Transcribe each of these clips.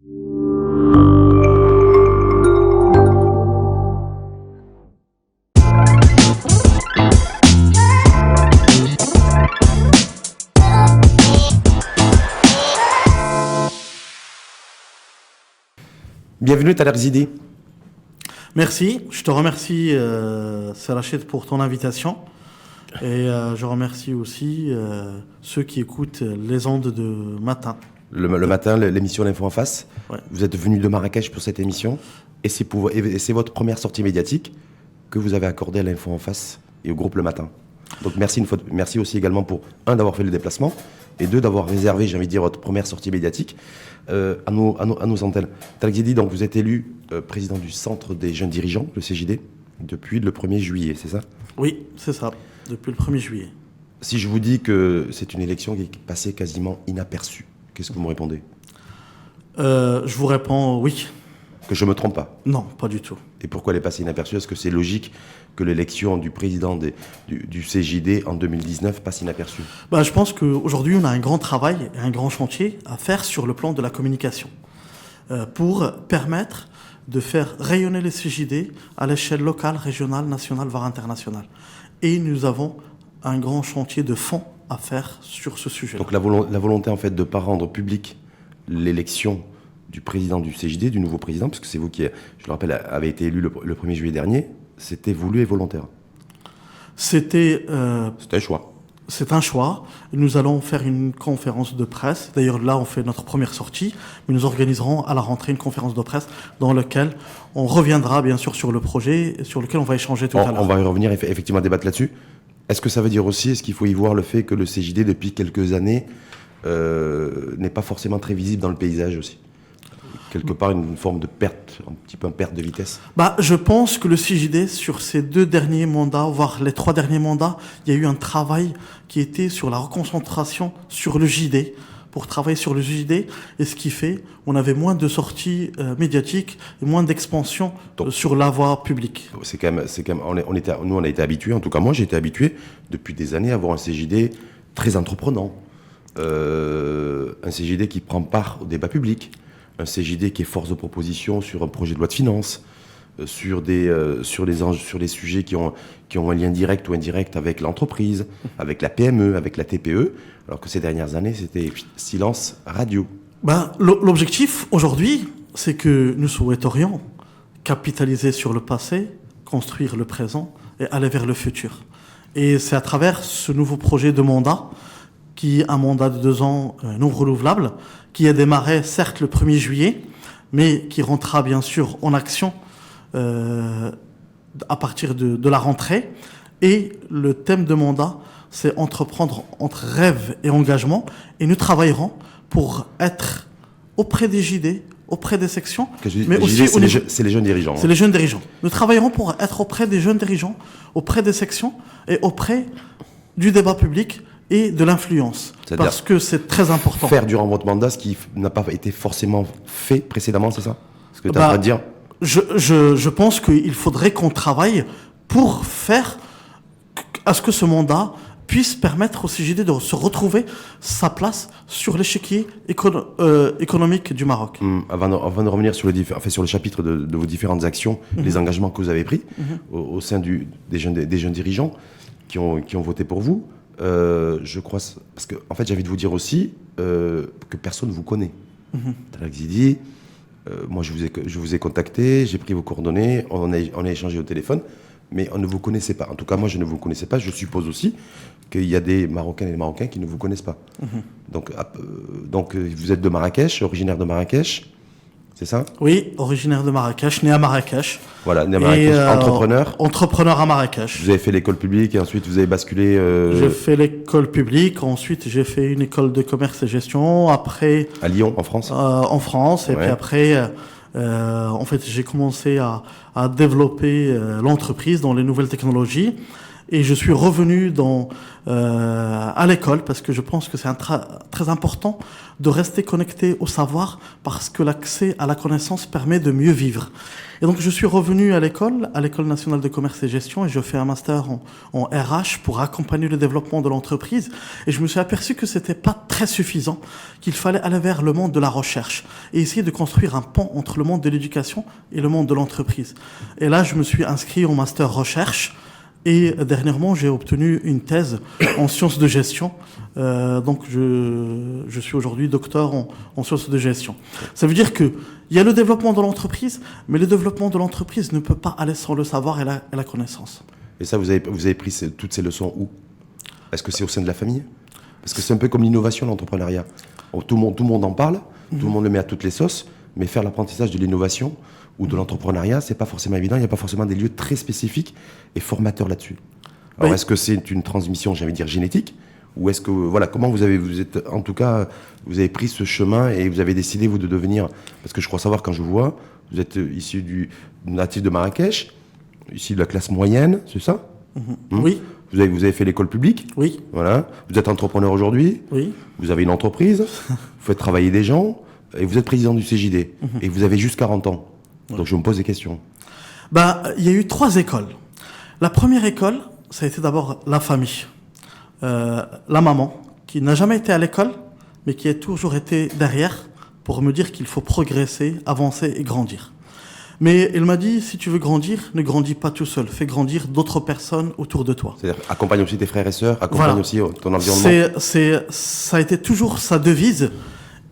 Bienvenue Talers Zidi. Merci, je te remercie Serachid pour ton invitation et je remercie aussi ceux qui écoutent les ondes de matin. Le matin, l'émission L'Info en face. Ouais. Vous êtes venu de Marrakech pour cette émission et c'est votre première sortie médiatique que vous avez accordée à l'Info en face et au groupe Le Matin. Donc merci aussi également pour, un, d'avoir fait le déplacement et deux, d'avoir réservé, j'ai envie de dire, votre première sortie médiatique à nos antennes. Talers Zidi, donc vous êtes élu président du Centre des jeunes dirigeants, le CJD, depuis le 1er juillet, c'est ça? Oui, c'est ça, depuis le 1er juillet. Si je vous dis que c'est une élection qui est passée quasiment inaperçue, qu'est-ce que vous me répondez? Je vous réponds oui. Que je ne me trompe pas? Non, pas du tout. Et pourquoi elle est passée inaperçue? Est-ce que c'est logique que l'élection du président du CJD en 2019 passe inaperçue? Je pense qu'aujourd'hui, on a un grand travail et un grand chantier à faire sur le plan de la communication pour permettre de faire rayonner les CJD à l'échelle locale, régionale, nationale, voire internationale. Et nous avons un grand chantier de fond à faire sur ce sujet. Donc la volonté en fait de ne pas rendre public l'élection du président du CJD, du nouveau président, parce que c'est vous qui, je le rappelle, avez été élu le 1er juillet dernier, c'était voulu et volontaire? C'était un choix. C'est un choix. Nous allons faire une conférence de presse. D'ailleurs, là, on fait notre première sortie. Mais nous organiserons à la rentrée une conférence de presse dans laquelle on reviendra, bien sûr, sur le projet, sur lequel on va échanger tout à l'heure. On va y revenir, effectivement, débattre là-dessus. Est-ce que ça veut dire aussi, est-ce qu'il faut y voir le fait que le CJD, depuis quelques années, n'est pas forcément très visible dans le paysage aussi? Quelque part, une forme de perte, un petit peu une perte de vitesse? Je pense que le CJD, sur ces 2 derniers mandats, voire les 3 derniers mandats, il y a eu un travail qui était sur la reconcentration sur le JD, pour travailler sur le JD, et ce qui fait on avait moins de sorties médiatiques et moins d'expansion sur la voie publique. C'est quand même, nous on a été habitués, en tout cas moi j'ai été habitué depuis des années à avoir un CJD très entreprenant, un CJD qui prend part au débat public, un CJD qui est force de proposition sur un projet de loi de finances, sur les sujets qui ont un lien direct ou indirect avec l'entreprise, avec la PME, avec la TPE, alors que ces dernières années, c'était silence radio. L'objectif aujourd'hui, c'est que nous souhaiterions capitaliser sur le passé, construire le présent et aller vers le futur. Et c'est à travers ce nouveau projet de mandat, qui est un mandat de 2 ans non renouvelable, qui a démarré certes le 1er juillet, mais qui rentrera bien sûr en action à partir de la rentrée. Et le thème de mandat, c'est entreprendre entre rêve et engagement. Et nous travaillerons pour être auprès des JD, auprès des sections. Mais aussi c'est les jeunes dirigeants. C'est les jeunes dirigeants. Nous travaillerons pour être auprès des jeunes dirigeants, auprès des sections et auprès du débat public et de l'influence. Parce que c'est très important. Faire durant votre mandat ce qui n'a pas été forcément fait précédemment, c'est ça? Ce que tu es en train de dire? Je pense qu'il faudrait qu'on travaille pour faire à ce que ce mandat puisse permettre au CJD de se retrouver sa place sur l'échiquier économique du Maroc. Avant de revenir sur le chapitre de vos différentes actions, les engagements que vous avez pris au sein des jeunes dirigeants qui ont voté pour vous, je crois, parce que en fait, j'ai envie de vous dire aussi que personne ne vous connaît. Talers Zidi, moi je vous ai contacté, j'ai pris vos coordonnées, on a échangé au téléphone, mais on ne vous connaissait pas. En tout cas, moi je ne vous connaissais pas. Je suppose aussi qu'il y a des Marocaines et des Marocains qui ne vous connaissent pas. Donc vous êtes de Marrakech, originaire de Marrakech, c'est ça? Oui, originaire de Marrakech, né à Marrakech. Voilà, né à Marrakech, entrepreneur. Entrepreneur à Marrakech. Vous avez fait l'école publique et ensuite vous avez basculé... J'ai fait l'école publique, ensuite j'ai fait une école de commerce et gestion, après... À Lyon, en France? En France, et puis après... en fait, j'ai commencé à développer l'entreprise dans les nouvelles technologies. Et je suis revenu à l'école parce que je pense que c'est très important de rester connecté au savoir parce que l'accès à la connaissance permet de mieux vivre. Et donc je suis revenu à l'École nationale de commerce et gestion, et je fais un master en RH pour accompagner le développement de l'entreprise. Et je me suis aperçu que c'était pas très suffisant, qu'il fallait aller vers le monde de la recherche et essayer de construire un pont entre le monde de l'éducation et le monde de l'entreprise. Et là, je me suis inscrit en master recherche. Et dernièrement, j'ai obtenu une thèse en sciences de gestion. Donc, je suis aujourd'hui docteur en sciences de gestion. Ça veut dire que il y a le développement de l'entreprise, mais le développement de l'entreprise ne peut pas aller sans le savoir et la connaissance. Et ça, vous avez pris toutes ces leçons où? Est-ce que c'est au sein de la famille? Parce que c'est un peu comme l'innovation, l'entrepreneuriat. Tout le monde en parle, tout le monde le met à toutes les sauces, mais faire l'apprentissage de l'innovation ou de l'entrepreneuriat, c'est pas forcément évident. Il n'y a pas forcément des lieux très spécifiques et formateurs là-dessus. Alors, est-ce que c'est une transmission, j'ai envie de dire, génétique, ou est-ce que, voilà, comment vous avez pris ce chemin et vous avez décidé, vous, de devenir, parce que je crois savoir, quand je vous vois, vous êtes issu natif de Marrakech, issu de la classe moyenne, c'est ça? Oui. Vous avez fait l'école publique? Oui. Voilà. Vous êtes entrepreneur aujourd'hui? Oui. Vous avez une entreprise? Vous faites travailler des gens? Et vous êtes président du CJD? Et vous avez juste 40 ans? Donc je me pose des questions. Il y a eu 3 écoles. La première école, ça a été d'abord la famille. La maman, qui n'a jamais été à l'école, mais qui a toujours été derrière pour me dire qu'il faut progresser, avancer et grandir. Mais elle m'a dit, si tu veux grandir, ne grandis pas tout seul. Fais grandir d'autres personnes autour de toi. C'est-à-dire, accompagne aussi tes frères et sœurs, accompagne aussi ton environnement. Ça a été toujours sa devise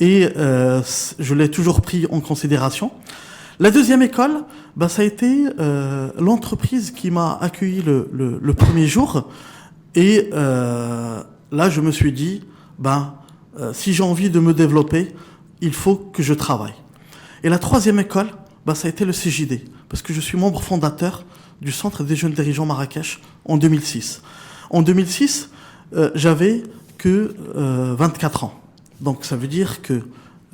et je l'ai toujours pris en considération. La deuxième école, ça a été l'entreprise qui m'a accueilli le premier jour. Et là, je me suis dit, si j'ai envie de me développer, il faut que je travaille. Et la troisième école, ça a été le CJD, parce que je suis membre fondateur du Centre des jeunes dirigeants Marrakech en 2006. En 2006, j'avais que 24 ans. Donc ça veut dire que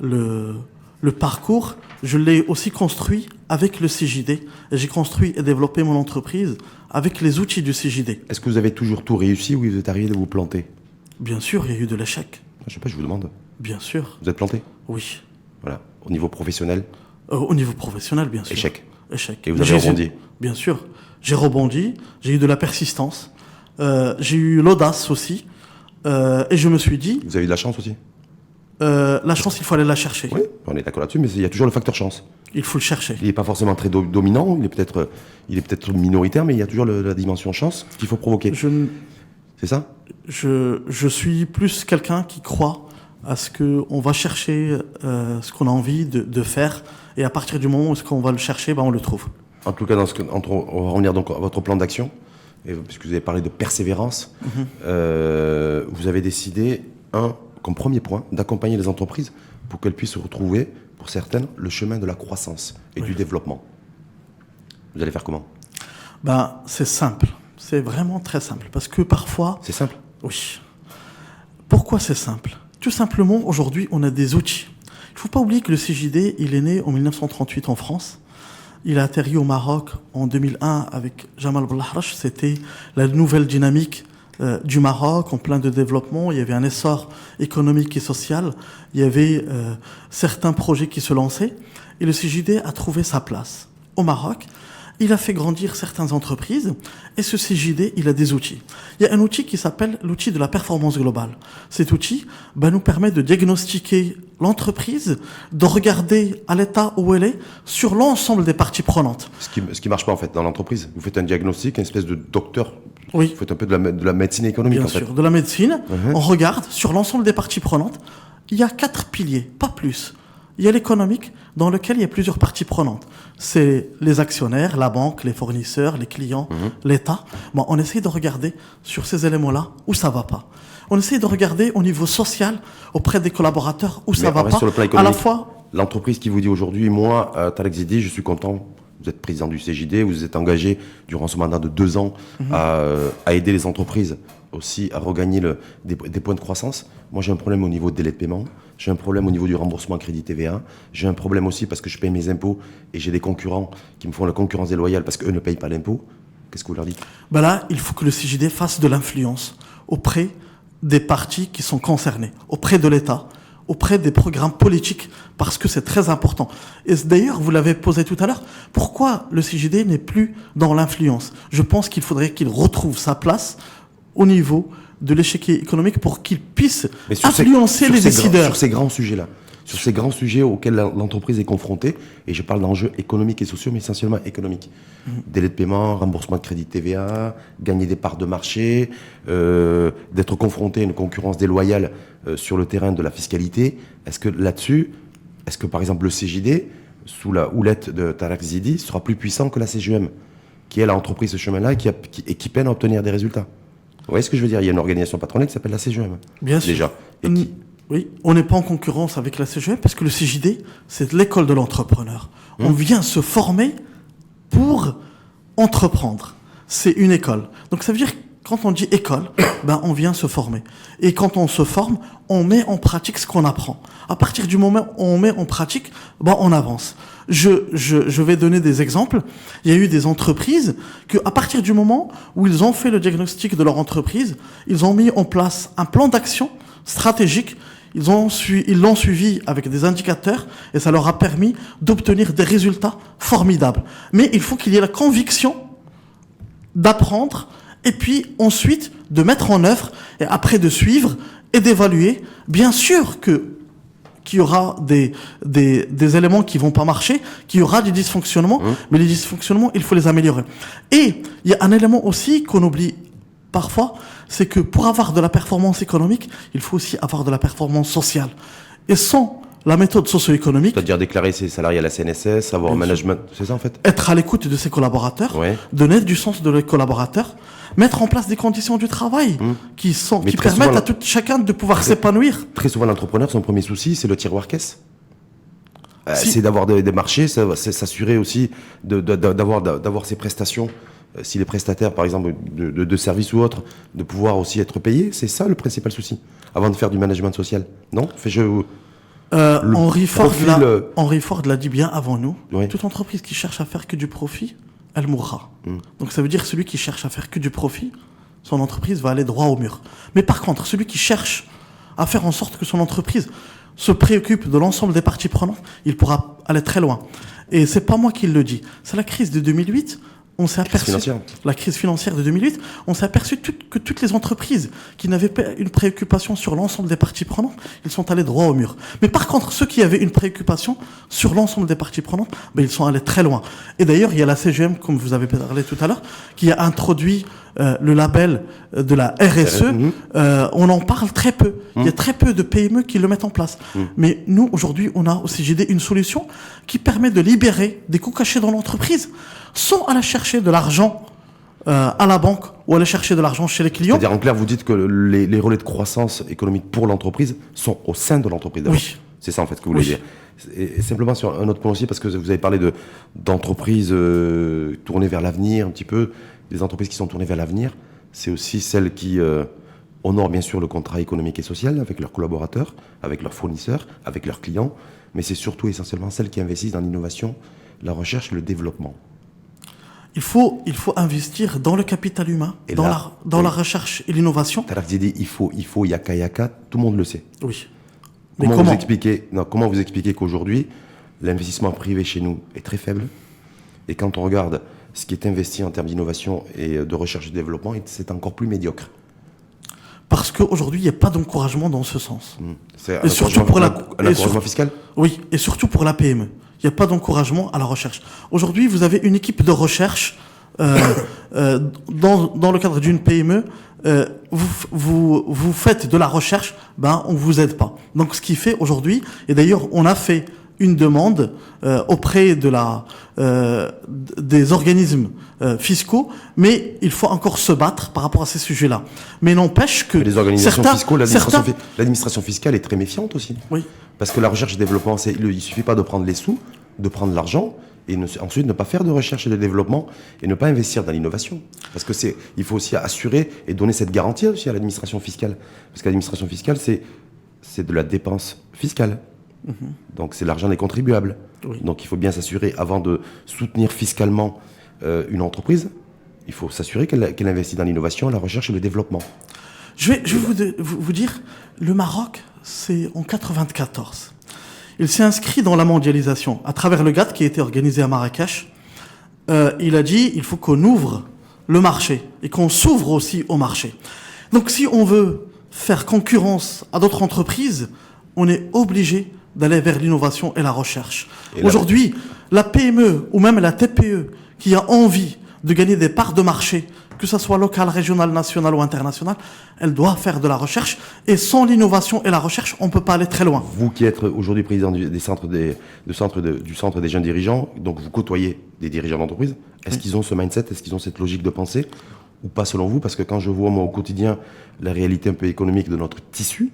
le parcours, je l'ai aussi construit avec le CJD. Et j'ai construit et développé mon entreprise avec les outils du CJD. Est-ce que vous avez toujours tout réussi ou vous êtes arrivé de vous planter? Bien sûr, il y a eu de l'échec. Je sais pas, je vous demande. Bien sûr. Vous êtes planté? Oui. Voilà. Au niveau professionnel? Au niveau professionnel, bien sûr. Échec. Et vous avez rebondi? Bien sûr. J'ai rebondi, j'ai eu de la persistance, j'ai eu l'audace aussi, et je me suis dit... Vous avez eu de la chance aussi? La chance, il faut aller la chercher. Oui, on est d'accord là-dessus, mais il y a toujours le facteur chance. Il faut le chercher. Il n'est pas forcément très dominant, il est peut-être minoritaire, mais il y a toujours la dimension chance qu'il faut provoquer. C'est ça? Je suis plus quelqu'un qui croit à ce qu'on va chercher ce qu'on a envie de faire, et à partir du moment où ce qu'on va le chercher, on le trouve. En tout cas, on va revenir donc à votre plan d'action, puisque vous avez parlé de persévérance. Vous avez décidé, comme premier point, d'accompagner les entreprises pour qu'elles puissent retrouver, pour certaines, le chemin de la croissance et du développement. Vous allez faire comment? C'est simple. C'est vraiment très simple. Parce que parfois... C'est simple? Oui. Pourquoi c'est simple? Tout simplement, aujourd'hui, on a des outils. Il ne faut pas oublier que le CJD, il est né en 1938 en France. Il a atterri au Maroc en 2001 avec Jamal Belahrache. C'était la nouvelle dynamique du Maroc, en plein de développement. Il y avait un essor économique et social. Il y avait certains projets qui se lançaient. Et le CJD a trouvé sa place au Maroc. Il a fait grandir certaines entreprises. Et ce CJD, il a des outils. Il y a un outil qui s'appelle l'outil de la performance globale. Cet outil nous permet de diagnostiquer l'entreprise, de regarder à l'état où elle est sur l'ensemble des parties prenantes. Ce qui marche pas en fait dans l'entreprise. Vous faites un diagnostic, une espèce de docteur. Oui. Vous faites un peu de la médecine économique. Bien en fait. sûr, de la médecine. On regarde sur l'ensemble des parties prenantes. Il y a 4 piliers, pas plus. Il y a l'économique, dans lequel il y a plusieurs parties prenantes. C'est les actionnaires, la banque, les fournisseurs, les clients, l'État. On essaye de regarder sur ces éléments-là où ça va pas. On essaye de regarder au niveau social, auprès des collaborateurs, où ça va pas. Sur le plan à la fois, l'entreprise qui vous dit aujourd'hui, moi, Talek Zidi, je suis content. Vous êtes président du CJD, vous êtes engagé durant ce mandat de 2 ans à aider les entreprises aussi à regagner des points de croissance. Moi, j'ai un problème au niveau des délais de paiement. J'ai un problème au niveau du remboursement crédit TVA. J'ai un problème aussi parce que je paye mes impôts et j'ai des concurrents qui me font la concurrence déloyale parce qu'eux ne payent pas l'impôt. Qu'est-ce que vous leur dites? Ben là, il faut que le CJD fasse de l'influence auprès des partis qui sont concernés, auprès de l'État, auprès des programmes politiques, parce que c'est très important. Et d'ailleurs, vous l'avez posé tout à l'heure, pourquoi le CJD n'est plus dans l'influence? Je pense qu'il faudrait qu'il retrouve sa place au niveau de l'échiquier économique pour qu'il puisse influencer les décideurs. Sur ces grands sujets-là, sur ces grands sujets auxquels l'entreprise est confrontée, et je parle d'enjeux économiques et sociaux, mais essentiellement économiques. Délai de paiement, remboursement de crédit TVA, gagner des parts de marché, d'être confronté à une concurrence déloyale sur le terrain de la fiscalité. Est-ce que là-dessus, est-ce que par exemple le CJD, sous la houlette de Tarek Zidi, sera plus puissant que la CGM, qui elle a entrepris ce chemin-là et qui peine à obtenir des résultats? Vous voyez ce que je veux dire? Il y a une organisation patronale qui s'appelle la CGM. Bien sûr. Déjà. Oui, on n'est pas en concurrence avec la CGM parce que le CJD, c'est l'école de l'entrepreneur. On vient se former pour entreprendre. C'est une école. Donc ça veut dire que quand on dit école, on vient se former. Et quand on se forme, on met en pratique ce qu'on apprend. À partir du moment où on met en pratique, on avance. Je vais donner des exemples. Il y a eu des entreprises que, à partir du moment où ils ont fait le diagnostic de leur entreprise, ils ont mis en place un plan d'action stratégique. Ils l'ont suivi avec des indicateurs et ça leur a permis d'obtenir des résultats formidables. Mais il faut qu'il y ait la conviction d'apprendre et puis ensuite de mettre en œuvre et après de suivre et d'évaluer. Bien sûr qu'il y aura des éléments qui vont pas marcher, qu'il y aura des dysfonctionnements, mais les dysfonctionnements, il faut les améliorer. Et il y a un élément aussi qu'on oublie parfois, c'est que pour avoir de la performance économique, il faut aussi avoir de la performance sociale. Et sans la méthode socio-économique... C'est-à-dire déclarer ses salariés à la CNSS, avoir un management... C'est ça en fait? Être à l'écoute de ses collaborateurs, donner du sens de leurs collaborateurs, mettre en place des conditions du travail qui permettent à chacun de pouvoir s'épanouir. Très souvent, l'entrepreneur, son premier souci, c'est le tiroir caisse. C'est d'avoir des marchés, c'est s'assurer aussi d'avoir ses prestations. Si les prestataires, par exemple, de services ou autres, de pouvoir aussi être payés, c'est ça le principal souci, avant de faire du management social. Non? Henry Ford l'a dit bien avant nous. Oui. Toute entreprise qui cherche à faire que du profit, elle mourra. Donc ça veut dire que celui qui cherche à faire que du profit, son entreprise va aller droit au mur. Mais par contre, celui qui cherche à faire en sorte que son entreprise se préoccupe de l'ensemble des parties prenantes, il pourra aller très loin. Et c'est pas moi qui le dis. C'est la crise de 2008. On s'est aperçu, la crise financière de 2008, on s'est aperçu que toutes les entreprises qui n'avaient pas une préoccupation sur l'ensemble des parties prenantes, ils sont allés droit au mur. Mais par contre, ceux qui avaient une préoccupation sur l'ensemble des parties prenantes, ils sont allés très loin. Et d'ailleurs, il y a la CGM, comme vous avez parlé tout à l'heure, qui a introduit le label de la RSE. On en parle très peu. Il y a très peu de PME qui le mettent en place. Mais nous, aujourd'hui, on a au CJD une solution qui permet de libérer des coûts cachés dans l'entreprise sans aller chercher de l'argent à la banque ou aller chercher de l'argent chez les clients. C'est-à-dire, en clair, vous dites que les relais de croissance économique pour l'entreprise sont au sein de l'entreprise. Oui. C'est ça, en fait, que vous voulez dire. Et simplement sur un autre point aussi, parce que vous avez parlé d'entreprises tournées vers l'avenir, un petit peu, des entreprises qui sont tournées vers l'avenir, c'est aussi celles qui honorent bien sûr le contrat économique et social avec leurs collaborateurs, avec leurs fournisseurs, avec leurs clients, mais c'est surtout essentiellement celles qui investissent dans l'innovation, la recherche et le développement. Il faut investir dans le capital humain, dans la recherche et l'innovation. Tarek Zidi, il faut yaka, tout le monde le sait. Oui. Mais comment vous expliquez qu'aujourd'hui, l'investissement privé chez nous est très faible, et quand on regarde ce qui est investi en termes d'innovation et de recherche et de développement, c'est encore plus médiocre? Parce qu'aujourd'hui, il n'y a pas d'encouragement dans ce sens. C'est un encouragement fiscal? Oui, et surtout pour la PME. Il n'y a pas d'encouragement à la recherche. Aujourd'hui, vous avez une équipe de recherche dans le cadre d'une PME. Vous faites de la recherche, on vous aide pas. Donc, ce qui fait aujourd'hui, et d'ailleurs, on a fait une demande auprès des organismes fiscaux, mais il faut encore se battre par rapport à ces sujets-là. Mais n'empêche que les organisations fiscaux, l'administration fiscale est très méfiante aussi. Oui. Parce que la recherche et développement, il suffit pas de prendre les sous, de prendre l'argent, et ensuite ne pas faire de recherche et de développement et ne pas investir dans l'innovation. Parce que il faut aussi assurer et donner cette garantie aussi à l'administration fiscale. Parce que l'administration fiscale, c'est de la dépense fiscale. Donc c'est l'argent des contribuables. Donc il faut bien s'assurer, avant de soutenir fiscalement une entreprise, il faut s'assurer qu'elle investit dans l'innovation, la recherche et le développement. Je vais vous dire, le Maroc, c'est en 94. Il s'est inscrit dans la mondialisation à travers le GATT qui a été organisé à Marrakech. Il a dit, il faut qu'on ouvre le marché et qu'on s'ouvre aussi au marché. Donc si on veut faire concurrence à d'autres entreprises, on est obligé d'aller vers l'innovation et la recherche. Aujourd'hui, la PME ou même la TPE qui a envie de gagner des parts de marché, que ce soit local, régional, national ou international, elle doit faire de la recherche. Et sans l'innovation et la recherche, on ne peut pas aller très loin. Vous qui êtes aujourd'hui président du centre des jeunes dirigeants, donc vous côtoyez des dirigeants d'entreprise, est-ce qu'ils ont ce mindset, est-ce qu'ils ont cette logique de pensée ou pas selon vous? Parce que quand je vois moi au quotidien la réalité un peu économique de notre tissu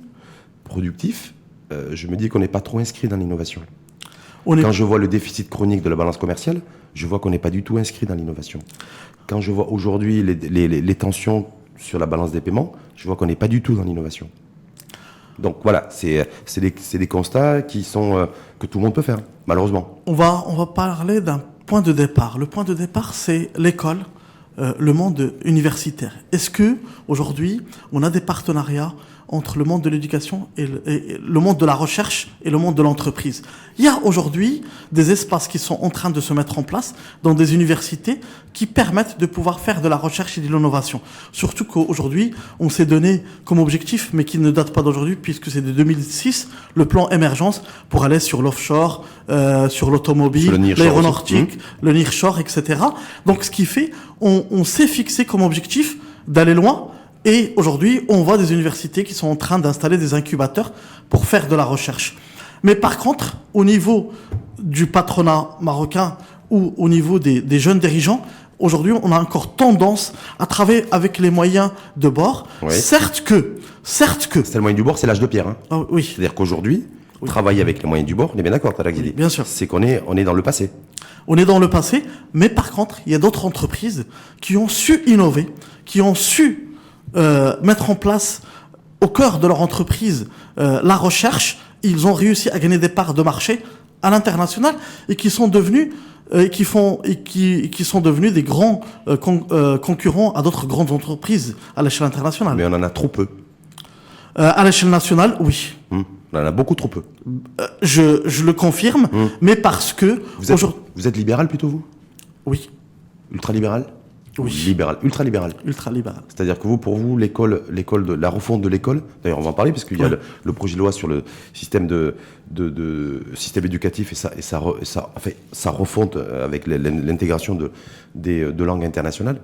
productif, je me dis qu'on n'est pas trop inscrit dans l'innovation. Quand je vois le déficit chronique de la balance commerciale, je vois qu'on n'est pas du tout inscrit dans l'innovation. Quand je vois aujourd'hui les tensions sur la balance des paiements, je vois qu'on n'est pas du tout dans l'innovation. Donc voilà, c'est des constats qui sont, que tout le monde peut faire, malheureusement. On va parler d'un point de départ. Le point de départ, c'est l'école, le monde universitaire. Est-ce que aujourd'hui, on a des partenariats entre le monde de l'éducation et le monde de la recherche et le monde de l'entreprise? Il y a aujourd'hui des espaces qui sont en train de se mettre en place dans des universités qui permettent de pouvoir faire de la recherche et de l'innovation. Surtout qu'aujourd'hui, on s'est donné comme objectif, mais qui ne date pas d'aujourd'hui, puisque c'est de 2006, le plan émergence pour aller sur l'offshore, sur l'automobile, l'aéronautique, le nearshore, etc. Donc ce qui fait, on s'est fixé comme objectif d'aller loin. Et aujourd'hui, on voit des universités qui sont en train d'installer des incubateurs pour faire de la recherche. Mais par contre, au niveau du patronat marocain ou au niveau des jeunes dirigeants, aujourd'hui, on a encore tendance à travailler avec les moyens de bord. Oui. Certes que... C'est le moyen du bord, c'est l'âge de pierre. Hein. Ah, oui. C'est-à-dire qu'aujourd'hui, travailler avec les moyens du bord, on est bien d'accord, oui, bien sûr. C'est qu'on est dans le passé. On est dans le passé, mais par contre, il y a d'autres entreprises qui ont su innover, qui ont su mettre en place au cœur de leur entreprise la recherche. Ils ont réussi à gagner des parts de marché à l'international et qui sont devenus qui sont devenus des grands concurrents à d'autres grandes entreprises à l'échelle internationale. Mais on en a trop peu. À l'échelle nationale, oui. On en a beaucoup trop peu. Je le confirme, mais parce que... Vous êtes libéral plutôt, vous? Oui. Ultra-libéral? Oui. Libéral, ultra-libéral. Ultra-libéral. C'est-à-dire que pour vous, la refonte de l'école, d'ailleurs on va en parler parce qu'il y a le projet de loi sur le système système éducatif et sa refonte avec l'intégration de langues internationales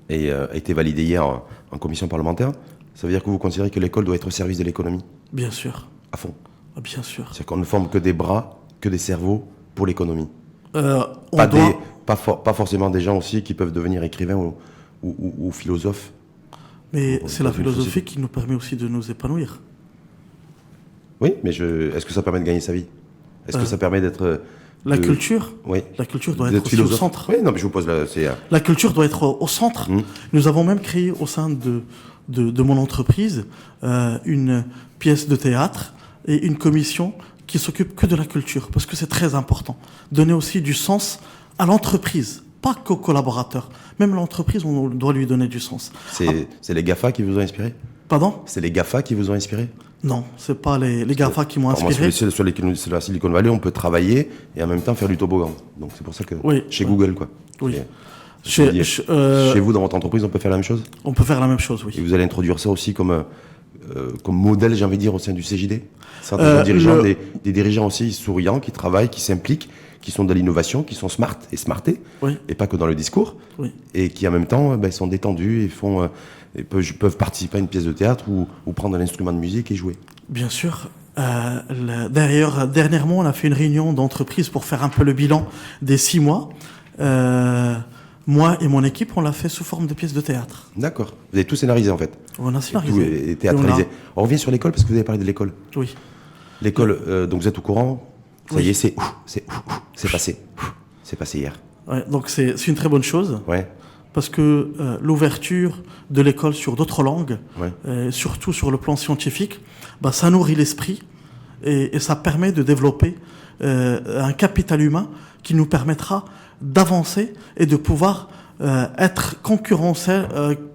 et a été validé hier en commission parlementaire. Ça veut dire que vous considérez que l'école doit être au service de l'économie? Bien sûr. À fond? Bien sûr. C'est-à-dire qu'on ne forme que des bras, que des cerveaux pour l'économie. Pas forcément des gens aussi qui peuvent devenir écrivains ou philosophes. Mais c'est la philosophie qui nous permet aussi de nous épanouir. Oui, mais est-ce que ça permet de gagner sa vie? Est-ce que ça permet d'être... culture, oui. La culture doit être aussi au centre. Oui, non, mais je vous pose La culture doit être au centre. Nous avons même créé au sein de mon entreprise une pièce de théâtre et une commission qui s'occupe que de la culture, parce que c'est très important. Donner aussi du sens à l'entreprise, pas qu'aux collaborateurs. Même l'entreprise, on doit lui donner du sens. C'est les GAFA qui vous ont inspiré? Pardon? C'est les GAFA qui vous ont inspiré? Non, c'est pas les GAFA qui m'ont inspiré. Moi, sur la Silicon Valley, on peut travailler et en même temps faire du toboggan. Donc c'est pour ça que chez Google, quoi. Oui. Chez vous, dans votre entreprise, on peut faire la même chose? On peut faire la même chose, oui. Et vous allez introduire ça aussi comme modèle, j'ai envie de dire, au sein du CJD? Des dirigeants aussi souriants, qui travaillent, qui s'impliquent, qui sont de l'innovation, qui sont smart et smartés, et pas que dans le discours, et qui en même temps sont détendus et peuvent participer à une pièce de théâtre ou prendre un instrument de musique et jouer. Bien sûr. D'ailleurs, dernièrement, on a fait une réunion d'entreprise pour faire un peu le bilan des 6 mois. Moi et mon équipe, on l'a fait sous forme de pièce de théâtre. D'accord. Vous avez tout scénarisé, en fait? On a scénarisé. Tout est théâtralisé. On revient sur l'école, parce que vous avez parlé de l'école. Oui. L'école, donc vous êtes au courant? Ça y est, c'est passé. C'est passé hier. Ouais, donc c'est une très bonne chose. Ouais. Parce que l'ouverture de l'école sur d'autres langues, surtout sur le plan scientifique, ça nourrit l'esprit et ça permet de développer un capital humain qui nous permettra d'avancer et de pouvoir être concurrencé,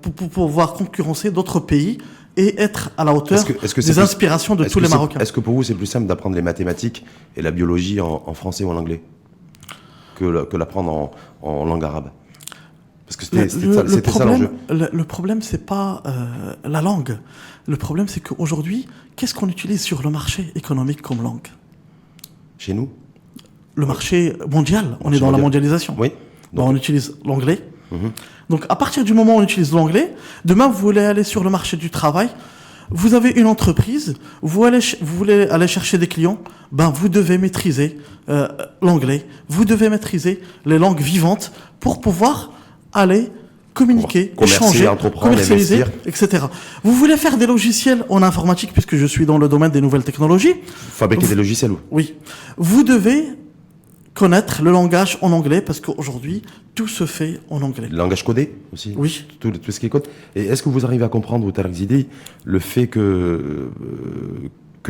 pour pouvoir concurrencer d'autres pays et être à la hauteur des inspirations de tous les Marocains. Est-ce que pour vous, c'est plus simple d'apprendre les mathématiques et la biologie en français ou en anglais que l'apprendre en langue arabe? Parce que c'était ça l'enjeu. Le problème, c'est pas la langue. Le problème, c'est qu'aujourd'hui, qu'est-ce qu'on utilise sur le marché économique comme langue? Chez nous? Le marché mondial. On est dans la mondialisation. Oui. Donc, on utilise l'anglais. Donc, à partir du moment où on utilise l'anglais, demain, vous voulez aller sur le marché du travail, vous avez une entreprise, vous voulez aller chercher des clients, vous devez maîtriser l'anglais, vous devez maîtriser les langues vivantes pour pouvoir aller communiquer, échanger, commercialiser, etc. Vous voulez faire des logiciels en informatique, puisque je suis dans le domaine des nouvelles technologies. Fabriquer des logiciels, oui. Vous devez connaître le langage en anglais, parce qu'aujourd'hui, tout se fait en anglais. Le langage codé aussi? Oui. Tout ce qui est code. Et est-ce que vous arrivez à comprendre, Tariq Zidi, le fait que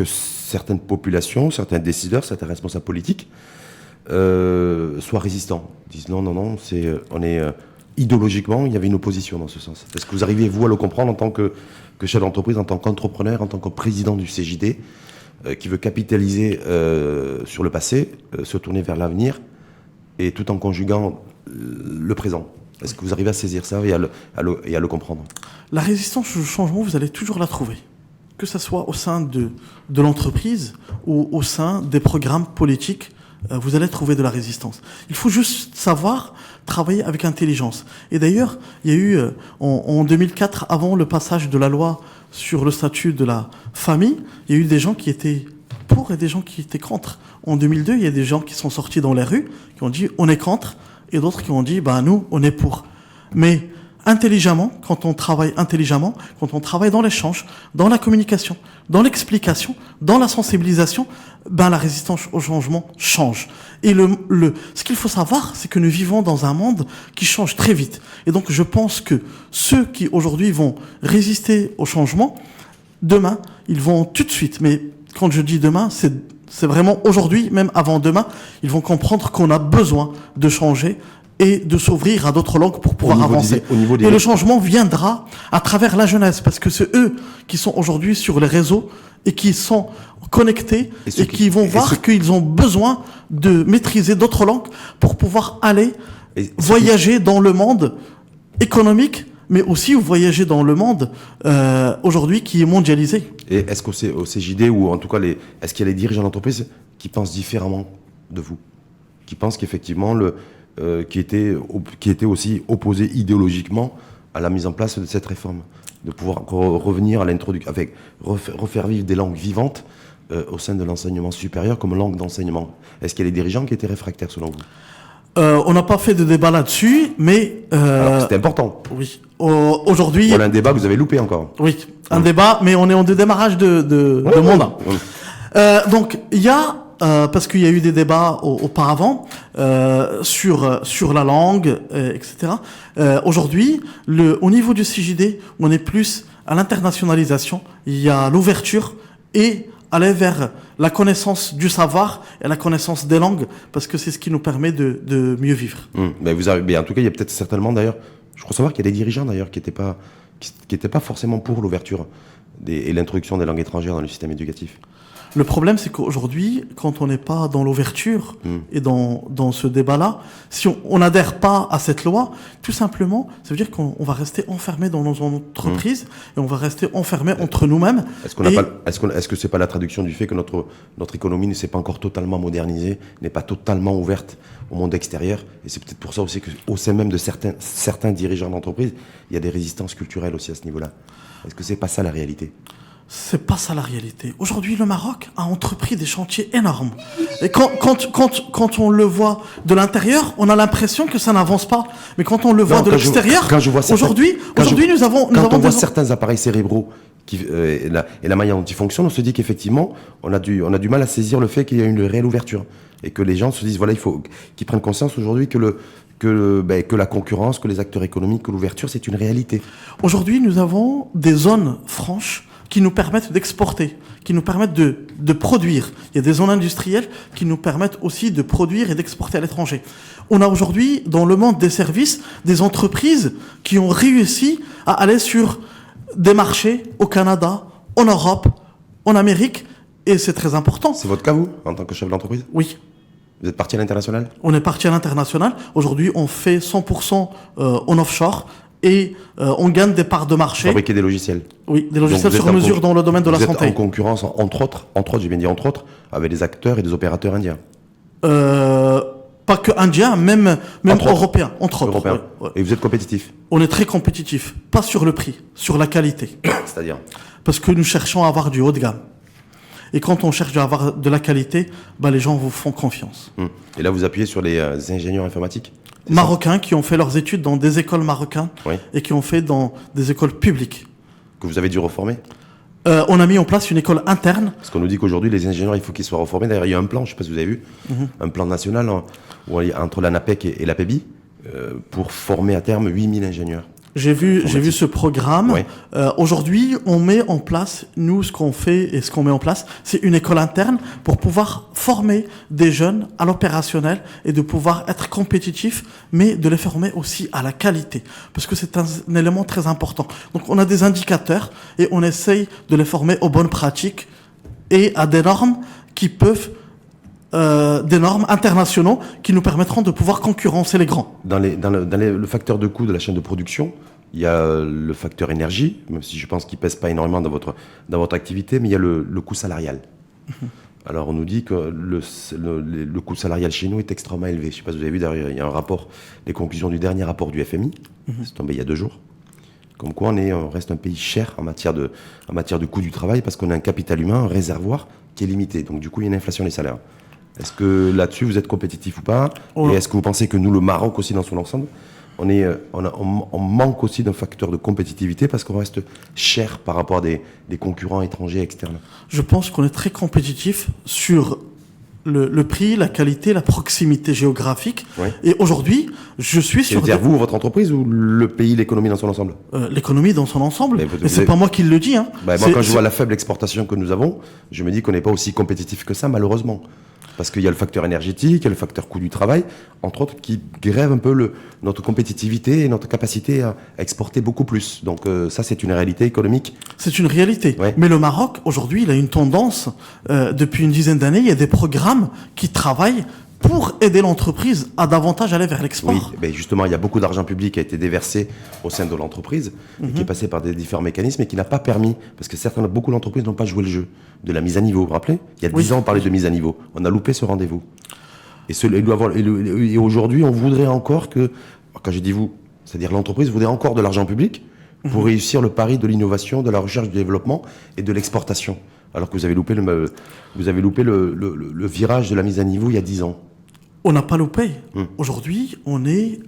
certaines populations, certains décideurs, certains responsables politiques soient résistants? Ils disent non, on est idéologiquement, il y avait une opposition dans ce sens. Est-ce que vous arrivez, vous, à le comprendre en tant que chef d'entreprise, en tant qu'entrepreneur, en tant que président du CJD, qui veut capitaliser sur le passé, se tourner vers l'avenir, et tout en conjuguant le présent? Est-ce que vous arrivez à saisir ça et à le comprendre? La résistance au changement, vous allez toujours la trouver. Que ce soit au sein de l'entreprise ou au sein des programmes politiques, vous allez trouver de la résistance. Il faut juste savoir travailler avec intelligence. Et d'ailleurs, il y a eu, en 2004, avant le passage de la loi sur le statut de la famille, il y a eu des gens qui étaient pour et des gens qui étaient contre. En 2002, il y a des gens qui sont sortis dans les rues, qui ont dit on est contre, et d'autres qui ont dit nous, on est pour. Mais intelligemment, quand on travaille intelligemment, quand on travaille dans l'échange, dans la communication, dans l'explication, dans la sensibilisation, la résistance au changement change. Et ce qu'il faut savoir, c'est que nous vivons dans un monde qui change très vite. Et donc, je pense que ceux qui aujourd'hui vont résister au changement, demain, ils vont tout de suite, mais quand je dis demain, c'est vraiment aujourd'hui, même avant demain, ils vont comprendre qu'on a besoin de changer et de s'ouvrir à d'autres langues pour pouvoir avancer. Et le changement viendra à travers la jeunesse, parce que c'est eux qui sont aujourd'hui sur les réseaux et qui sont connectés et qui vont voir qu'ils ont besoin de maîtriser d'autres langues pour pouvoir aller voyager dans le monde économique, mais aussi voyager dans le monde aujourd'hui qui est mondialisé. Et est-ce qu'au CJD, ou en tout cas, est-ce qu'il y a les dirigeants d'entreprise qui pensent différemment de vous, qui pensent qu'effectivement qui était aussi opposé idéologiquement à la mise en place de cette réforme, de pouvoir revenir à l'introduction, refaire vivre des langues vivantes au sein de l'enseignement supérieur comme langue d'enseignement? Est-ce qu'il y a des dirigeants qui étaient réfractaires selon vous? On n'a pas fait de débat là-dessus, mais... Alors c'était important. Oui. Aujourd'hui... Voilà un débat que vous avez loupé encore. Oui, un débat, mais on est en démarrage de mandat. Donc, il y a... parce qu'il y a eu des débats auparavant sur la langue, etc. Aujourd'hui, au niveau du CJD, on est plus à l'internationalisation. Il y a l'ouverture et aller vers la connaissance du savoir et la connaissance des langues, parce que c'est ce qui nous permet de mieux vivre. Mais en tout cas, il y a peut-être certainement d'ailleurs, je crois savoir qu'il y a des dirigeants d'ailleurs qui n'étaient pas forcément pour l'ouverture et l'introduction des langues étrangères dans le système éducatif. Le problème, c'est qu'aujourd'hui, quand on n'est pas dans l'ouverture et dans ce débat-là, si on n'adhère pas à cette loi, tout simplement, ça veut dire qu'on va rester enfermé dans nos entreprises et on va rester enfermé entre nous-mêmes. Est-ce que c'est pas la traduction du fait que notre économie ne s'est pas encore totalement modernisée, n'est pas totalement ouverte au monde extérieur, et c'est peut-être pour ça aussi qu'au sein même de certains dirigeants d'entreprise, il y a des résistances culturelles aussi à ce niveau-là. Est-ce que c'est pas ça la réalité? C'est pas ça la réalité. Aujourd'hui, le Maroc a entrepris des chantiers énormes. Et quand on le voit de l'intérieur, on a l'impression que ça n'avance pas. Mais quand on le voit de l'extérieur, aujourd'hui, nous avons certains appareils cérébraux et la manière dont ils fonctionnent, on se dit qu'effectivement, on a du mal à saisir le fait qu'il y a une réelle ouverture. Et que les gens se disent, voilà, il faut qu'ils prennent conscience aujourd'hui que la concurrence, que les acteurs économiques, que l'ouverture, c'est une réalité. Aujourd'hui, nous avons des zones franches qui nous permettent d'exporter, qui nous permettent de produire. Il y a des zones industrielles qui nous permettent aussi de produire et d'exporter à l'étranger. On a aujourd'hui, dans le monde des services, des entreprises qui ont réussi à aller sur des marchés au Canada, en Europe, en Amérique, et c'est très important. C'est votre cas, vous, en tant que chef d'entreprise? Oui. Vous êtes parti à l'international? On est parti à l'international. Aujourd'hui, on fait 100% en offshore et on gagne des parts de marché. Fabriquer des logiciels. Oui, des logiciels sur mesure dans le domaine de la santé. Vous êtes en concurrence, entre autres, j'ai bien dit entre autres, avec des acteurs et des opérateurs indiens. Pas que indiens, même européens, entre autres. Européens. Ouais. Et vous êtes compétitif? On est très compétitif, pas sur le prix, sur la qualité. C'est-à-dire? Parce que nous cherchons à avoir du haut de gamme. Et quand on cherche à avoir de la qualité, les gens vous font confiance. Et là, vous appuyez sur les ingénieurs informatiques? Marocains qui ont fait leurs études dans des écoles marocaines et qui ont fait dans des écoles publiques. Que vous avez dû reformer? On a mis en place une école interne. Parce qu'on nous dit qu'aujourd'hui, les ingénieurs, il faut qu'ils soient reformés. D'ailleurs, il y a un plan, je ne sais pas si vous avez vu, un plan national entre l'ANAPEC et l'APEBI pour former à terme 8000 ingénieurs. J'ai vu ce programme. Oui. Aujourd'hui, on met en place, nous, ce qu'on fait et ce qu'on met en place, c'est une école interne pour pouvoir former des jeunes à l'opérationnel et de pouvoir être compétitifs, mais de les former aussi à la qualité. Parce que c'est un élément très important. Donc, on a des indicateurs et on essaye de les former aux bonnes pratiques et à des normes qui peuvent des normes internationaux qui nous permettront de pouvoir concurrencer les grands. Dans le facteur de coût de la chaîne de production, il y a le facteur énergie, même si je pense qu'il ne pèse pas énormément dans votre activité, mais il y a le coût salarial. Alors on nous dit que le coût salarial chez nous est extrêmement élevé. Je ne sais pas si vous avez vu, derrière, il y a un rapport, les conclusions du dernier rapport du FMI, c'est tombé il y a 2 jours. Comme quoi on reste un pays cher en matière de coût du travail parce qu'on a un capital humain, un réservoir qui est limité. Donc du coup, il y a une inflation des salaires. Est-ce que là-dessus, vous êtes compétitif ou pas? Et est-ce que vous pensez que nous, le Maroc aussi, dans son ensemble, on manque aussi d'un facteur de compétitivité parce qu'on reste cher par rapport à des concurrents étrangers externes? Je pense qu'on est très compétitif sur le prix, la qualité, la proximité géographique. Oui. Et aujourd'hui, je suis sur... C'est-à-dire vous, votre entreprise, ou le pays, l'économie dans son ensemble? L'économie dans son ensemble. Mais Et c'est pas moi qui le dis. Moi, quand je vois la faible exportation que nous avons, je me dis qu'on n'est pas aussi compétitif que ça, malheureusement. Parce qu'il y a le facteur énergétique, il y a le facteur coût du travail, entre autres, qui grève un peu notre compétitivité et notre capacité à exporter beaucoup plus. Donc ça, c'est une réalité économique. C'est une réalité. Ouais. Mais le Maroc, aujourd'hui, il a une tendance, depuis une dizaine d'années, il y a des programmes qui travaillent pour aider l'entreprise à davantage aller vers l'export. Oui, mais justement, il y a beaucoup d'argent public qui a été déversé au sein de l'entreprise, et qui est passé par des différents mécanismes et qui n'a pas permis, parce que beaucoup d'entreprises n'ont pas joué le jeu de la mise à niveau. Vous vous rappelez? Il y a 10 ans, on parlait de mise à niveau. On a loupé ce rendez-vous. Et aujourd'hui, on voudrait encore que, quand je dis vous, c'est-à-dire l'entreprise voudrait encore de l'argent public pour réussir le pari de l'innovation, de la recherche, du développement et de l'exportation. Alors que vous avez loupé le virage de la mise à niveau il y a 10 ans. On n'a pas loupé. Aujourd'hui, on est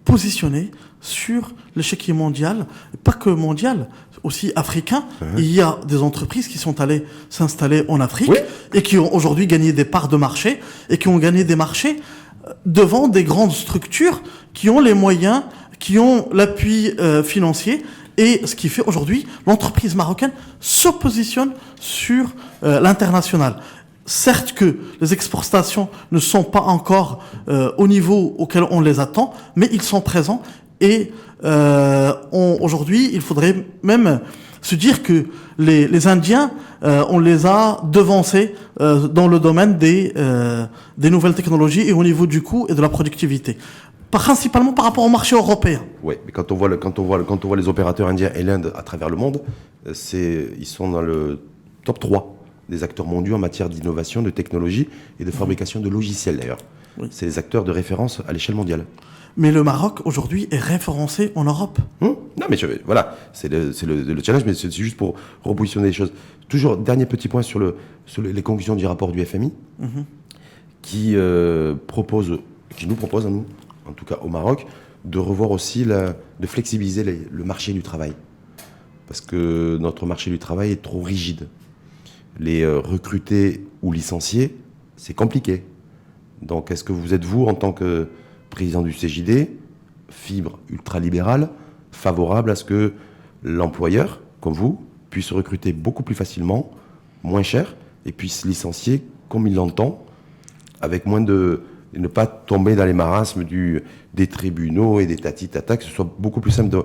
positionné sur l'échiquier mondial, pas que mondial, aussi africain. Il y a des entreprises qui sont allées s'installer en Afrique et qui ont aujourd'hui gagné des parts de marché et qui ont gagné des marchés devant des grandes structures qui ont les moyens, qui ont l'appui financier. Et ce qui fait aujourd'hui, l'entreprise marocaine se positionne sur l'international. Certes que les exportations ne sont pas encore au niveau auquel on les attend, mais ils sont présents. Et aujourd'hui, il faudrait même se dire que les Indiens, on les a devancés dans le domaine des nouvelles technologies et au niveau du coût et de la productivité. Principalement par rapport au marché européen. Oui, mais quand on voit les opérateurs indiens et l'Inde à travers le monde, ils sont dans le top 3 des acteurs mondiaux en matière d'innovation, de technologie et de fabrication de logiciels d'ailleurs. Oui. C'est les acteurs de référence à l'échelle mondiale. Mais le Maroc aujourd'hui est référencé en Europe. Non, mais voilà, c'est le challenge, mais c'est juste pour repositionner les choses. Toujours, dernier petit point sur les conclusions du rapport du FMI, qui nous propose à nous, en tout cas au Maroc, de revoir aussi, de flexibiliser le marché du travail. Parce que notre marché du travail est trop rigide. Les recruter ou licencier, c'est compliqué. Donc, est-ce que vous êtes, vous, en tant que président du CJD, fibre ultralibérale, favorable à ce que l'employeur, comme vous, puisse recruter beaucoup plus facilement, moins cher, et puisse licencier comme il l'entend, avec moins de... et ne pas tomber dans les marasmes des tribunaux et des tati-tata, que ce soit beaucoup plus simple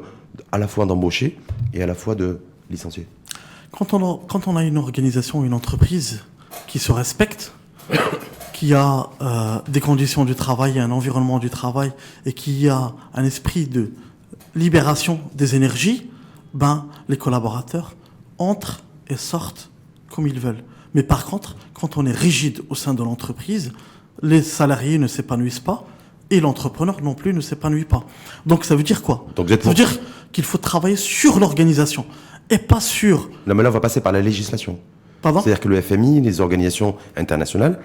à la fois d'embaucher et à la fois de licencier. Quand on a une organisation, une entreprise qui se respecte, qui a des conditions du travail, un environnement du travail, et qui a un esprit de libération des énergies, les collaborateurs entrent et sortent comme ils veulent. Mais par contre, quand on est rigide au sein de l'entreprise, les salariés ne s'épanouissent pas et l'entrepreneur non plus ne s'épanouit pas. Donc ça veut dire quoi? Donc ça veut dire qu'il faut travailler sur l'organisation et pas sur... Non, mais là, on va passer par la législation. Pardon? C'est-à-dire que le FMI, les organisations internationales,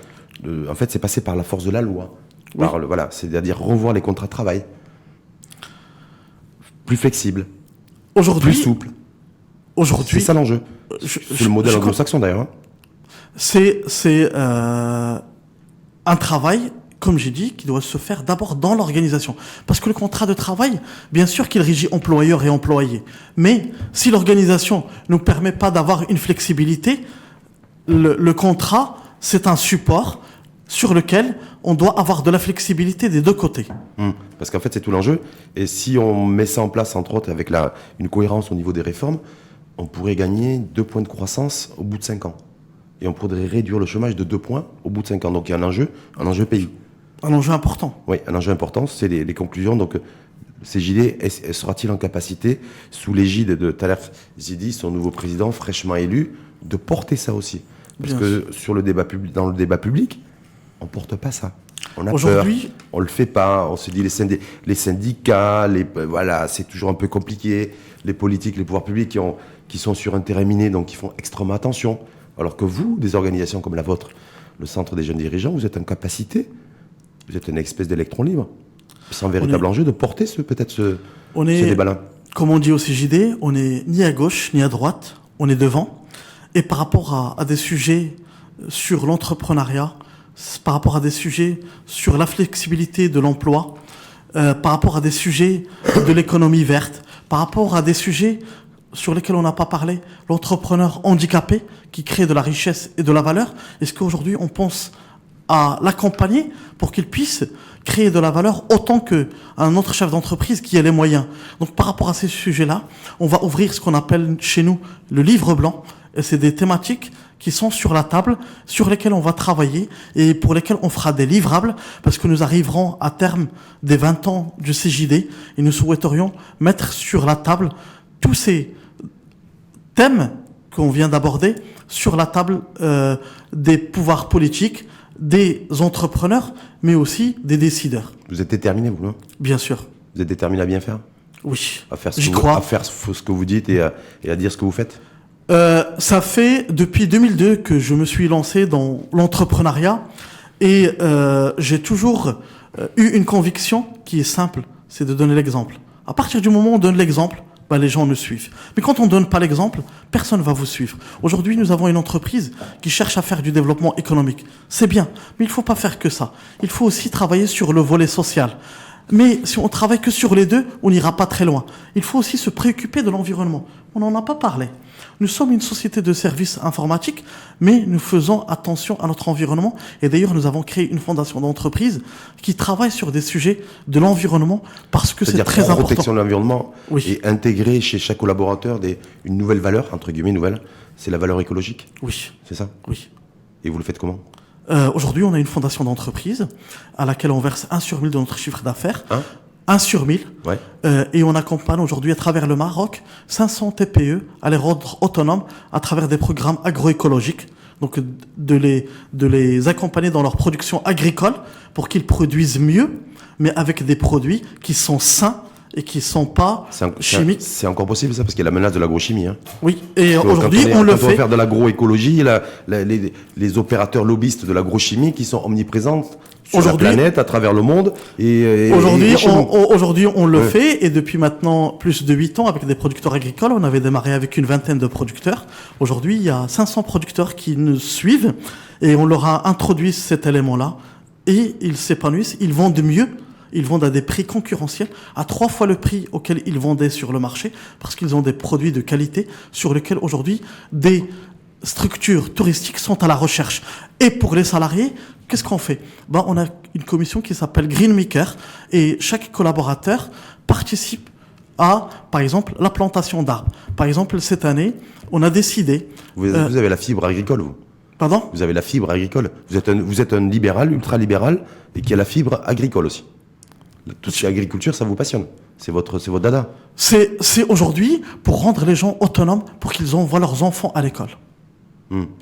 en fait, c'est passé par la force de la loi. Oui. Voilà, c'est-à-dire revoir les contrats de travail. Plus flexibles, Aujourd'hui, plus souples. Aujourd'hui, c'est ça l'enjeu. C'est le modèle anglo-saxon d'ailleurs. Hein. C'est un travail, comme j'ai dit, qui doit se faire d'abord dans l'organisation. Parce que le contrat de travail, bien sûr qu'il régit employeur et employé. Mais si l'organisation ne nous permet pas d'avoir une flexibilité, le contrat, c'est un support sur lequel on doit avoir de la flexibilité des deux côtés. Parce qu'en fait, c'est tout l'enjeu. Et si on met ça en place, entre autres, avec une cohérence au niveau des réformes, on pourrait gagner 2 points de croissance au bout de 5 ans. Et on pourrait réduire le chômage de 2 points au bout de 5 ans. Donc il y a un enjeu pays. Un enjeu important. Oui, un enjeu important, c'est les conclusions. Donc CJD sera-t-il en capacité, sous l'égide de Thaler Zidi, son nouveau président fraîchement élu, de porter ça aussi? Parce que dans le débat public, on ne porte pas ça. On a peur, on ne le fait pas. On se dit les syndicats, voilà, c'est toujours un peu compliqué. Les politiques, les pouvoirs publics qui sont sur un terrain miné, donc qui font extrêmement attention. Alors que vous, des organisations comme la vôtre, le Centre des jeunes dirigeants, vous êtes en capacité, vous êtes une espèce d'électron libre. C'est un véritable enjeu de porter ce débat-là. Comme on dit au CJD, on n'est ni à gauche ni à droite, on est devant. Et par rapport à des sujets sur l'entrepreneuriat, par rapport à des sujets sur la flexibilité de l'emploi, par rapport à des sujets de l'économie verte, par rapport à des sujets sur lesquels on n'a pas parlé, l'entrepreneur handicapé qui crée de la richesse et de la valeur, est-ce qu'aujourd'hui on pense à l'accompagner pour qu'il puisse créer de la valeur autant qu'un autre chef d'entreprise qui a les moyens? Donc par rapport à ces sujets-là, on va ouvrir ce qu'on appelle chez nous le livre blanc, et c'est des thématiques qui sont sur la table, sur lesquelles on va travailler et pour lesquelles on fera des livrables, parce que nous arriverons à terme des 20 ans du CJD et nous souhaiterions mettre sur la table tous ces thèmes qu'on vient d'aborder sur la table des pouvoirs politiques, des entrepreneurs, mais aussi des décideurs. Vous êtes déterminé, vous, non? Bien sûr. Vous êtes déterminé à bien faire? Oui. À faire J'y crois. À faire ce que vous dites et à dire ce que vous faites? Ça fait depuis 2002 que je me suis lancé dans l'entrepreneuriat et j'ai toujours eu une conviction qui est simple, c'est de donner l'exemple. À partir du moment où on donne l'exemple, les gens nous suivent. Mais quand on ne donne pas l'exemple, personne ne va vous suivre. Aujourd'hui, nous avons une entreprise qui cherche à faire du développement économique. C'est bien, mais il ne faut pas faire que ça. Il faut aussi travailler sur le volet social. Mais si on travaille que sur les deux, on n'ira pas très loin. Il faut aussi se préoccuper de l'environnement. On n'en a pas parlé. Nous sommes une société de services informatiques, mais nous faisons attention à notre environnement. Et d'ailleurs, nous avons créé une fondation d'entreprise qui travaille sur des sujets de l'environnement parce que c'est très important. Protection de l'environnement, oui. Et intégrer chez chaque collaborateur une nouvelle valeur, entre guillemets nouvelle, c'est la valeur écologique. Oui. C'est ça? Oui. Et vous le faites comment? Aujourd'hui, on a une fondation d'entreprise à laquelle on verse 1 sur 1000 de notre chiffre d'affaires. 1 sur 1000. Ouais. Et on accompagne aujourd'hui à travers le Maroc 500 TPE à les rendre autonomes à travers des programmes agroécologiques. Donc de les accompagner dans leur production agricole pour qu'ils produisent mieux, mais avec des produits qui sont sains et qui sont pas chimiques. C'est encore possible ça, parce qu'il y a la menace de l'agrochimie. Hein. Oui, et aujourd'hui on le fait. Quand on veut faire de l'agroécologie, les opérateurs lobbyistes de l'agrochimie qui sont omniprésents sur la planète, à travers le monde. Aujourd'hui, on le fait, et depuis maintenant plus de 8 ans, avec des producteurs agricoles, on avait démarré avec une vingtaine de producteurs. Aujourd'hui, il y a 500 producteurs qui nous suivent, et on leur a introduit cet élément-là, et ils s'épanouissent, ils vendent mieux, ils vendent à des prix concurrentiels, à 3 fois le prix auquel ils vendaient sur le marché, parce qu'ils ont des produits de qualité sur lesquels aujourd'hui des structures touristiques sont à la recherche. Et pour les salariés, qu'est-ce qu'on fait? On a une commission qui s'appelle Green Maker, et chaque collaborateur participe à, par exemple, la plantation d'arbres. Par exemple, cette année, on a décidé... Vous avez la fibre agricole, vous? Pardon? Vous avez la fibre agricole. Vous êtes un libéral, ultra-libéral, et qui a la fibre agricole aussi. Tout ce qui est agriculture, ça vous passionne. C'est votre dada. C'est aujourd'hui pour rendre les gens autonomes, pour qu'ils envoient leurs enfants à l'école.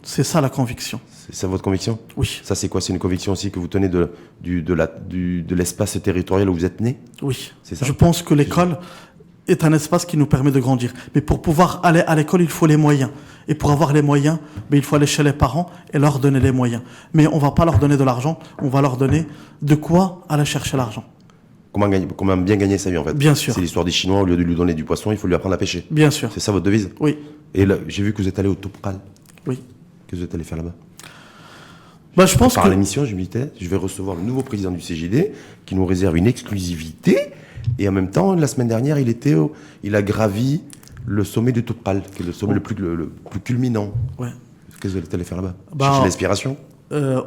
C'est ça la conviction. C'est ça votre conviction? Oui. Ça, c'est quoi? C'est une conviction aussi que vous tenez de l'espace territorial où vous êtes né? Oui. C'est ça? Je pense que l'école est un espace qui nous permet de grandir. Mais pour pouvoir aller à l'école, il faut les moyens. Et pour avoir les moyens, il faut aller chez les parents et leur donner les moyens. Mais on va pas leur donner de l'argent, on va leur donner de quoi aller chercher l'argent. Comment bien gagner sa vie, en fait? Bien sûr. C'est l'histoire des Chinois, au lieu de lui donner du poisson, il faut lui apprendre à pêcher. Bien sûr. C'est ça votre devise? Oui. Et là, j'ai vu que vous êtes allé au Toubkal. Oui. Qu'est-ce que vous êtes allé faire là-bas? Je pense Par que... l'émission, je me disais, je vais recevoir le nouveau président du CJD qui nous réserve une exclusivité. Et en même temps, la semaine dernière, il a gravi le sommet du Toubkal, qui est le sommet le plus culminant. Ouais. Qu'est-ce que vous êtes allé faire là-bas? Chercher l'inspiration?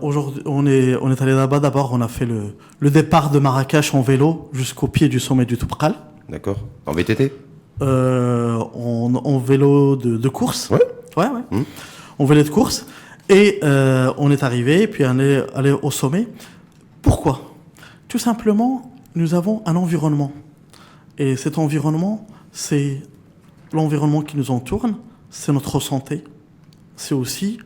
Aujourd'hui, on est allé là-bas. D'abord, on a fait le départ de Marrakech en vélo jusqu'au pied du sommet du Toubkal. D'accord. En VTT? En vélo de course. Ouais. Ouais. En vélo de course. Et on est arrivé, puis on est allé au sommet. Pourquoi? Tout simplement, nous avons un environnement. Et cet environnement, c'est l'environnement qui nous entoure, c'est notre santé, c'est aussi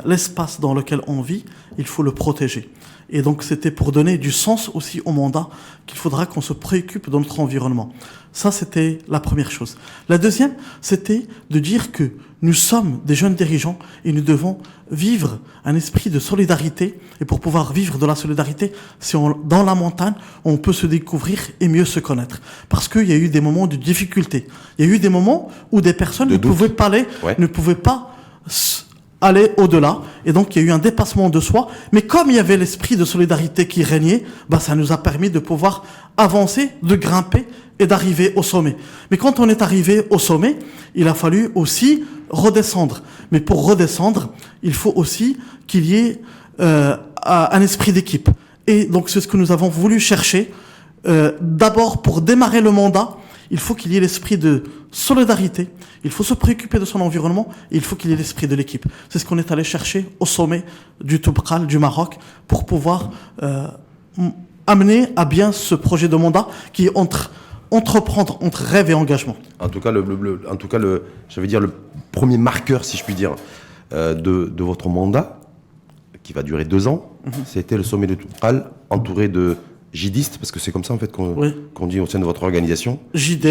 l'espace dans lequel on vit, il faut le protéger. Et donc c'était pour donner du sens aussi au mandat qu'il faudra qu'on se préoccupe de notre environnement. Ça, c'était la première chose. La deuxième, c'était de dire que nous sommes des jeunes dirigeants et nous devons vivre un esprit de solidarité. Et pour pouvoir vivre de la solidarité, dans la montagne, on peut se découvrir et mieux se connaître. Parce qu'il y a eu des moments de difficulté. Il y a eu des moments où des personnes ne pouvaient pas aller au-delà, et donc il y a eu un dépassement de soi, mais comme il y avait l'esprit de solidarité qui régnait, ça nous a permis de pouvoir avancer, de grimper et d'arriver au sommet. Mais quand on est arrivé au sommet, il a fallu aussi redescendre. Mais pour redescendre, il faut aussi qu'il y ait un esprit d'équipe. Et donc c'est ce que nous avons voulu chercher. D'abord, pour démarrer le mandat, il faut qu'il y ait l'esprit de solidarité, il faut se préoccuper de son environnement, et il faut qu'il y ait l'esprit de l'équipe. C'est ce qu'on est allé chercher au sommet du Toubkal, du Maroc, pour pouvoir amener à bien ce projet de mandat qui est entreprendre entre rêve et engagement. En tout cas, j'allais dire le premier marqueur, si je puis dire, de votre mandat, qui va durer 2 ans, c'était le sommet du Toubkal, entouré de JDistes, parce que c'est comme ça en fait qu'on dit au sein de votre organisation. JD.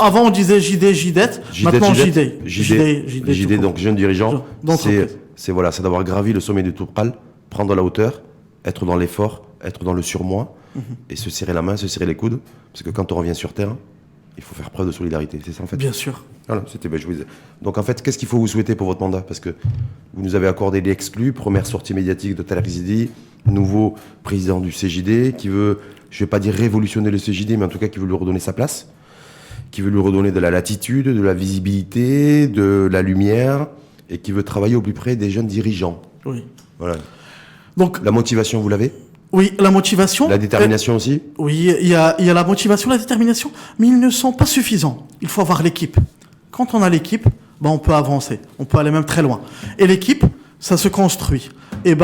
Avant on disait JD, JDette. Maintenant JD, donc jeune dirigeant. C'est d'avoir gravi le sommet du Toubkal, prendre la hauteur, être dans l'effort, être dans le surmoi, et se serrer la main, se serrer les coudes, parce que quand on revient sur terre, il faut faire preuve de solidarité. C'est ça en fait. Bien sûr. Voilà, donc en fait, qu'est-ce qu'il faut vous souhaiter pour votre mandat? Parce que vous nous avez accordé l'exclu, première sortie médiatique de Talal Rizidi, nouveau président du CJD, qui veut, je ne vais pas dire révolutionner le CJD, mais en tout cas qui veut lui redonner sa place, qui veut lui redonner de la latitude, de la visibilité, de la lumière, et qui veut travailler au plus près des jeunes dirigeants. Oui. Voilà. Donc, la motivation, vous l'avez? Oui, la motivation. La détermination aussi? Oui, il y a la motivation, la détermination, mais ils ne sont pas suffisants. Il faut avoir l'équipe. Quand on a l'équipe, on peut avancer, on peut aller même très loin. Et l'équipe, ça se construit. Et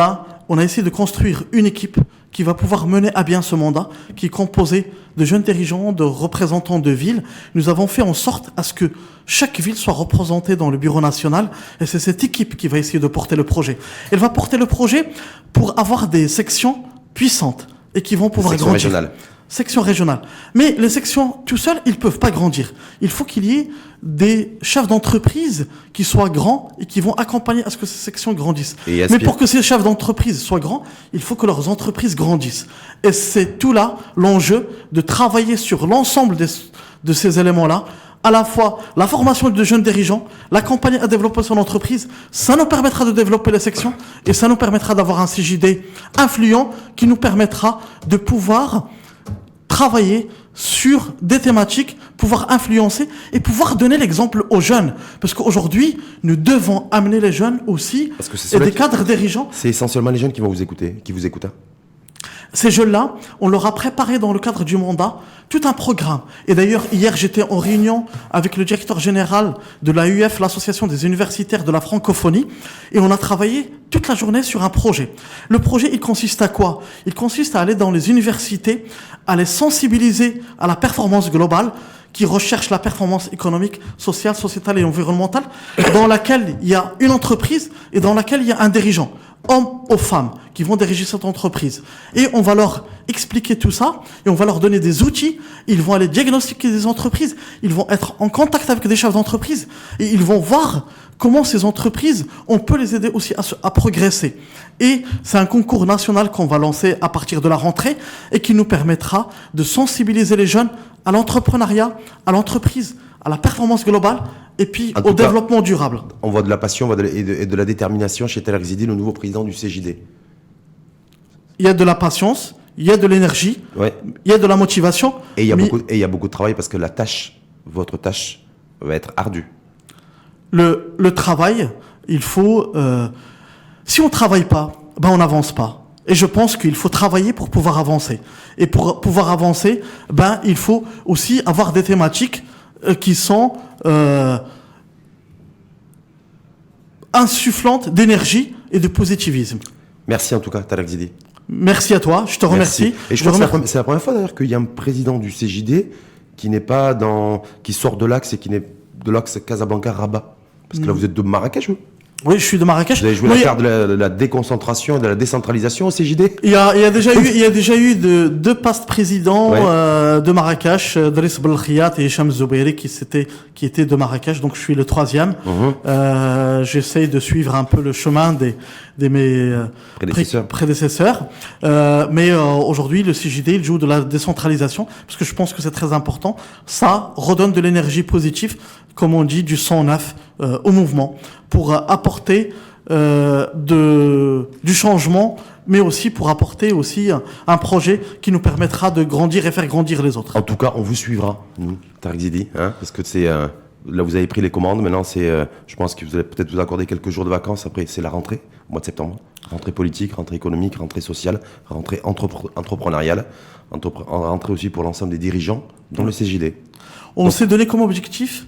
on a essayé de construire une équipe qui va pouvoir mener à bien ce mandat, qui est composée de jeunes dirigeants, de représentants de villes. Nous avons fait en sorte à ce que chaque ville soit représentée dans le bureau national, et c'est cette équipe qui va essayer de porter le projet. Elle va porter le projet pour avoir des sections puissantes et qui vont pouvoir grandir. Section régionale. Mais les sections tout seuls, ils peuvent pas grandir. Il faut qu'il y ait des chefs d'entreprise qui soient grands et qui vont accompagner à ce que ces sections grandissent. Mais pour que ces chefs d'entreprise soient grands, il faut que leurs entreprises grandissent. Et c'est tout là l'enjeu de travailler sur l'ensemble de ces éléments-là à la fois la formation de jeunes dirigeants, l'accompagner à développer son entreprise. Ça nous permettra de développer les sections et ça nous permettra d'avoir un CJD influent qui nous permettra de pouvoir travailler sur des thématiques, pouvoir influencer et pouvoir donner l'exemple aux jeunes. Parce qu'aujourd'hui, nous devons amener les jeunes aussi Parce que c'est et des cadres dirigeants. C'est essentiellement les jeunes qui vont vous écouter, qui vous écoutent. Hein. Ces jeunes-là, on leur a préparé dans le cadre du mandat tout un programme. Et d'ailleurs, hier, j'étais en réunion avec le directeur général de l'AUF, l'Association des universitaires de la francophonie, et on a travaillé toute la journée sur un projet. Le projet, il consiste à quoi? Il consiste à aller dans les universités, à les sensibiliser à la performance globale, qui recherche la performance économique, sociale, sociétale et environnementale, dans laquelle il y a une entreprise et dans laquelle il y a un dirigeant, hommes ou femmes, qui vont diriger cette entreprise. Et on va leur expliquer tout ça, et on va leur donner des outils, ils vont aller diagnostiquer des entreprises, ils vont être en contact avec des chefs d'entreprise, et ils vont voir comment ces entreprises, on peut les aider aussi à progresser. Et c'est un concours national qu'on va lancer à partir de la rentrée, et qui nous permettra de sensibiliser les jeunes à l'entrepreneuriat, à l'entreprise, à la performance globale, et puis au développement durable. On voit de la passion et de la détermination chez Talal Ghzidi, le nouveau président du CJD. Il y a de la patience, il y a de l'énergie, Ouais. il y a de la motivation. Et il y a beaucoup de travail parce que la tâche, votre tâche, va être ardue. Le travail, il faut... si on ne travaille pas, ben on n'avance pas. Et je pense qu'il faut travailler pour pouvoir avancer. Et pour pouvoir avancer, ben il faut aussi avoir des thématiques qui sont insufflantes d'énergie et de positivisme. Merci en tout cas, Talal Ghzidi. Merci à toi, je te remercie. Et je crois que c'est la première fois d'ailleurs qu'il y a un président du CJD qui n'est pas qui sort de l'axe et qui n'est de l'axe Casablanca-Rabat. Parce que là, vous êtes de Marrakech, vous? Oui, je suis de Marrakech. Vous avez joué la carte de la déconcentration et de la décentralisation au CJD? Il y a déjà eu deux past présidents de Marrakech, Driss Belkhiat et Hicham Zoubeiri qui étaient de Marrakech, donc je suis le troisième. J'essaye de suivre un peu le chemin de mes prédécesseurs. Mais aujourd'hui, le CJD, il joue de la décentralisation, parce que je pense que c'est très important. Ça redonne de l'énergie positive, comme on dit, du sang neuf au mouvement, pour apporter du changement, mais aussi pour apporter aussi un projet qui nous permettra de grandir et faire grandir les autres. En tout cas, on vous suivra, nous, Talal Ghzidi, hein, parce que c'est là vous avez pris les commandes. Maintenant, je pense que vous allez peut-être vous accorder quelques jours de vacances. Après, c'est la rentrée, au mois de septembre. Rentrée politique, rentrée économique, rentrée sociale, rentrée entrepreneuriale, rentrée aussi pour l'ensemble des dirigeants, dont le CJD. On s'est donné comme objectif,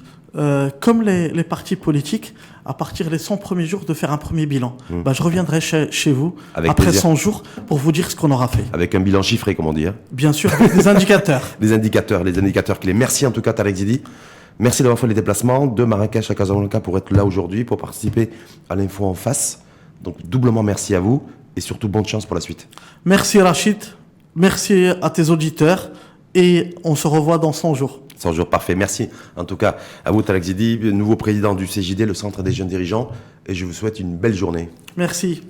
comme les partis politiques, à partir des 100 premiers jours, de faire un premier bilan. Je reviendrai chez vous avec après plaisir. 100 jours pour vous dire ce qu'on aura fait. Avec un bilan chiffré, comme on dit. Hein. Bien sûr, des indicateurs. Les indicateurs clés. Merci en tout cas, Talal Ghzidi. Merci d'avoir fait les déplacements de Marrakech à Casablanca pour être là aujourd'hui, pour participer à l'info en face. Donc doublement merci à vous et surtout bonne chance pour la suite. Merci Rachid, merci à tes auditeurs et on se revoit dans 100 jours. 100 jours, parfait. Merci en tout cas à vous, Talal Ghzidi, nouveau président du CJD, le Centre des jeunes dirigeants, et je vous souhaite une belle journée. Merci.